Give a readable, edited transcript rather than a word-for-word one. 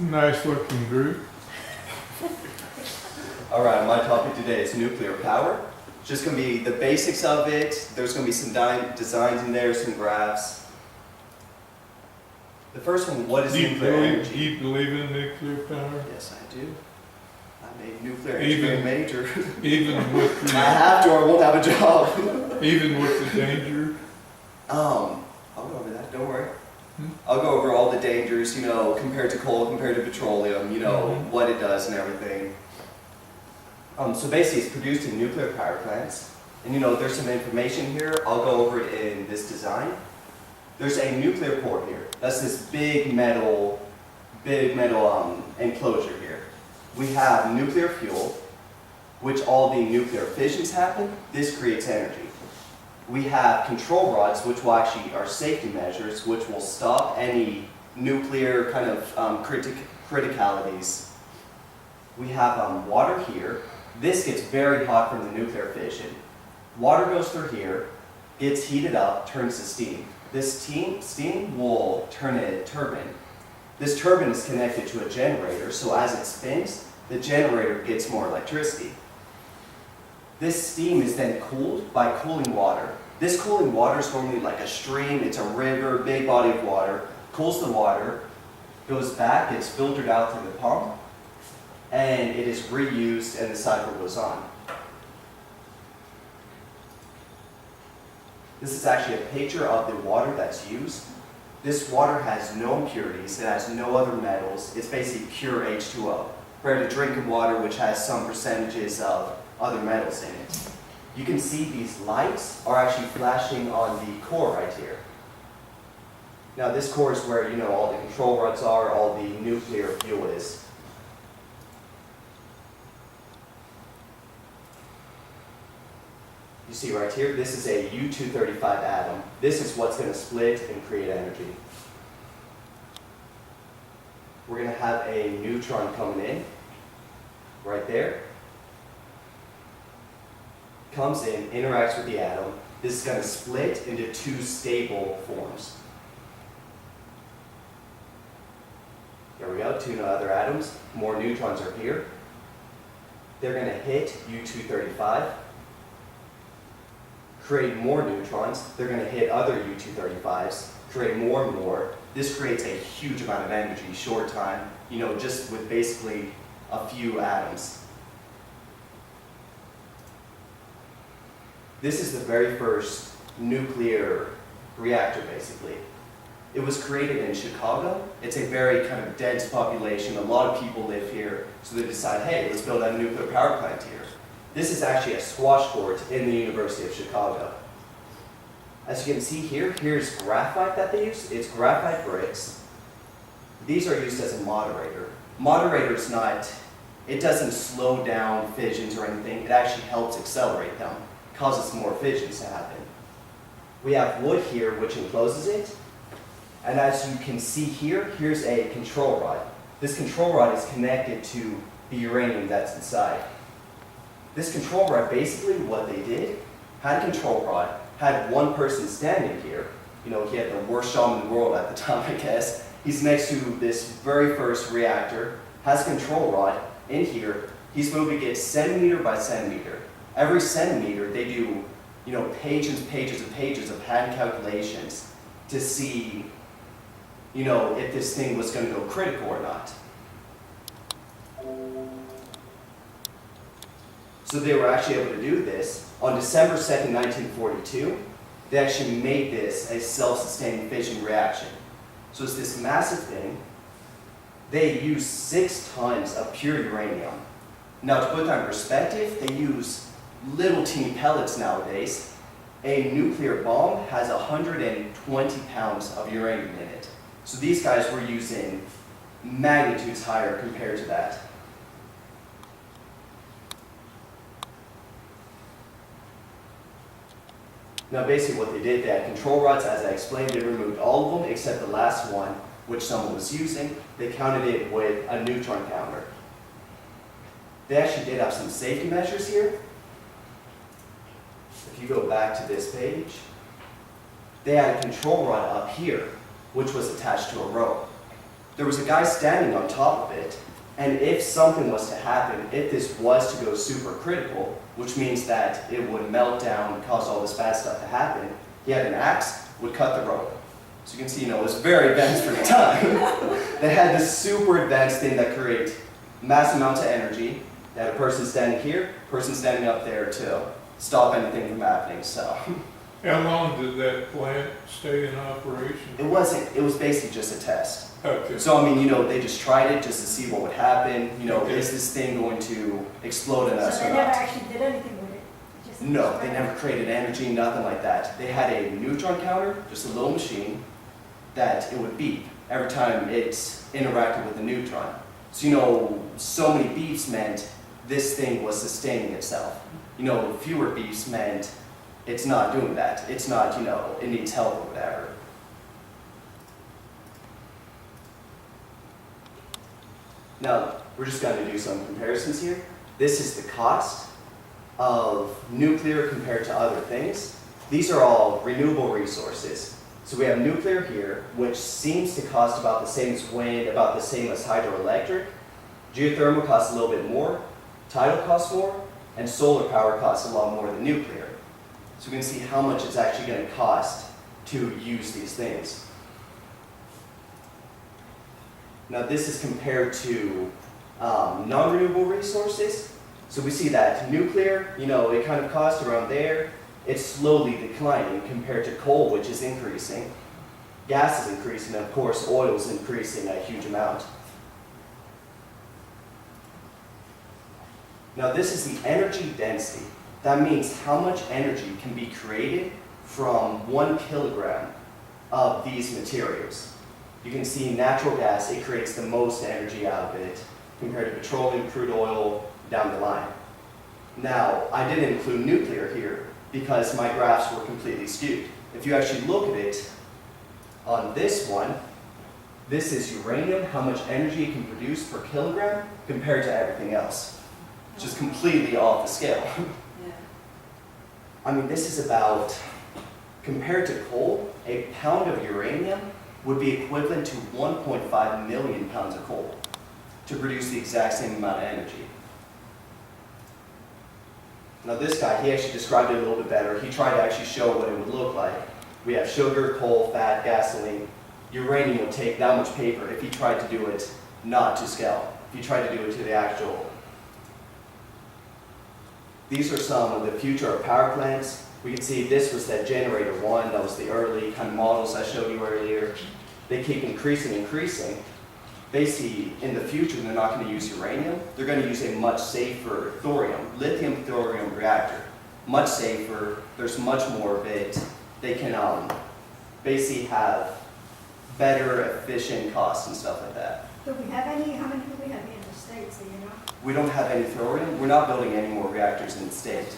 Nice looking group. All right, my topic today is nuclear power. It's just going to be the basics of it. There's going to be some designs in there, some graphs. The first one, what is nuclear energy? Do you believe in nuclear power? Yes, I do. I'm a nuclear engineering major. Even with I have to or I won't have a job. even with the danger? I'll go over that, don't worry. I'll go over all the dangers, you know, compared to coal, compared to petroleum, you know, what it does and everything. So basically it's produced in nuclear power plants. And you know, there's some information here. I'll go over it in this design. There's a nuclear core here. That's this big metal enclosure here. We have nuclear fuel, which all the nuclear fissions happen. This creates energy. We have control rods, which will actually are safety measures, which will stop any nuclear kind of criticalities. We have water here. This gets very hot from the nuclear fission. Water goes through here, gets heated up, turns to steam. This steam will turn a turbine. This turbine is connected to a generator, so as it spins, the generator gets more electricity. This steam is then cooled by cooling water. This cooling water is normally like a stream, it's a river, big body of water, cools the water, goes back, it's filtered out through the pump, and it is reused and the cycle goes on. This is actually a picture of the water that's used. This water has no impurities, it has no other metals, it's basically pure H2O, compared to drinking water which has some percentages of other metals in it. You can see these lights are actually flashing on the core right here. Now this core is where, you know, all the control rods are, all the nuclear fuel is. You see right here, this is a U-235 atom. This is what's going to split and create energy. We're going to have a neutron coming in, right there. Comes in, interacts with the atom. This is going to split into two stable forms. There we go, two other atoms. More neutrons are here. They're going to hit U-235. Create more neutrons, they're going to hit other U-235s, create more and more. This creates a huge amount of energy, short time, you know, just with basically a few atoms. This is the very first nuclear reactor, basically. It was created in Chicago. It's a very kind of dense population. A lot of people live here, so they decide, hey, let's build a nuclear power plant here. This is actually a squash court in the University of Chicago. As you can see here, here's graphite that they use. It's graphite bricks. These are used as a moderator. Moderator is not, it doesn't slow down fissions or anything. It actually helps accelerate them, causes more fissions to happen. We have wood here, which encloses it. And as you can see here, here's a control rod. This control rod is connected to the uranium that's inside. This control rod, basically what they did, had a control rod, had one person standing here. You know, he had the worst job in the world at the time, I guess. He's next to this very first reactor, has a control rod in here. He's supposed to get centimeter by centimeter. Every centimeter, they do, you know, pages and pages and pages of hand calculations to see, you know, if this thing was going to go critical or not. So they were actually able to do this. On December 2nd, 1942, they actually made this a self-sustaining fission reaction. So it's this massive thing. They use 6 tons of pure uranium. Now to put that in perspective, they use little teeny pellets nowadays. A nuclear bomb has 120 pounds of uranium in it. So these guys were using magnitudes higher compared to that. Now basically what they did, they had control rods, as I explained, they removed all of them except the last one, which someone was using. They counted it with a neutron counter. They actually did have some safety measures here. If you go back to this page, they had a control rod up here, which was attached to a rope. there was a guy standing on top of it, and if something was to happen, if this was to go super critical, which means that it would melt down and cause all this bad stuff to happen, he had an axe, would cut the rope. So you can see, it was very advanced for the time. They had this super advanced thing that created mass amounts of energy. They had a person standing here, person standing up there to stop anything from happening, so. How long did that plant stay in operation? It was basically just a test. Okay. So, I mean, they just tried it just to see what would happen. Okay. Is this thing going to explode in us So or they never not? actually did anything with it? It just- No, they never created energy, nothing like that. They had a neutron counter, just a little machine, that it would beep every time it interacted with the neutron. So, so many beeps meant this thing was sustaining itself. Fewer beeps meant it's not doing that. It's not, it needs help or whatever. Now, we're just going to do some comparisons here. This is the cost of nuclear compared to other things. These are all renewable resources. So we have nuclear here, which seems to cost about the same as wind, about the same as hydroelectric. Geothermal costs a little bit more, tidal costs more, and solar power costs a lot more than nuclear. So we can see how much it's actually going to cost to use these things. Now this is compared to non-renewable resources. So we see that nuclear, it kind of costs around there. It's slowly declining compared to coal, which is increasing. Gas is increasing, and of course oil is increasing a huge amount. Now this is the energy density. That means how much energy can be created from 1 kilogram of these materials. You can see natural gas, it creates the most energy out of it compared to petroleum, crude oil, down the line. Now, I didn't include nuclear here because my graphs were completely skewed. If you actually look at it on this one, this is uranium, how much energy it can produce per kilogram compared to everything else. Just completely off the scale. Yeah. I mean, this is about, compared to coal, a pound of uranium would be equivalent to 1.5 million pounds of coal to produce the exact same amount of energy. Now this guy, he actually described it a little bit better. He tried to actually show what it would look like. We have sugar, coal, fat, gasoline. Uranium would take that much paper if he tried to do it not to scale, if he tried to do it to the actual. These are some of the future of power plants. We can see this was that generator one, that was the early kind of models I showed you earlier. They keep increasing. Basically, in the future, they're not going to use uranium. They're going to use a much safer thorium, lithium-thorium reactor. Much safer, there's much more of it. They can basically have better, efficient costs and stuff like that. Do we have any, how many do we have here in the States, do you know? We don't have any thorium. We're not building any more reactors in the state.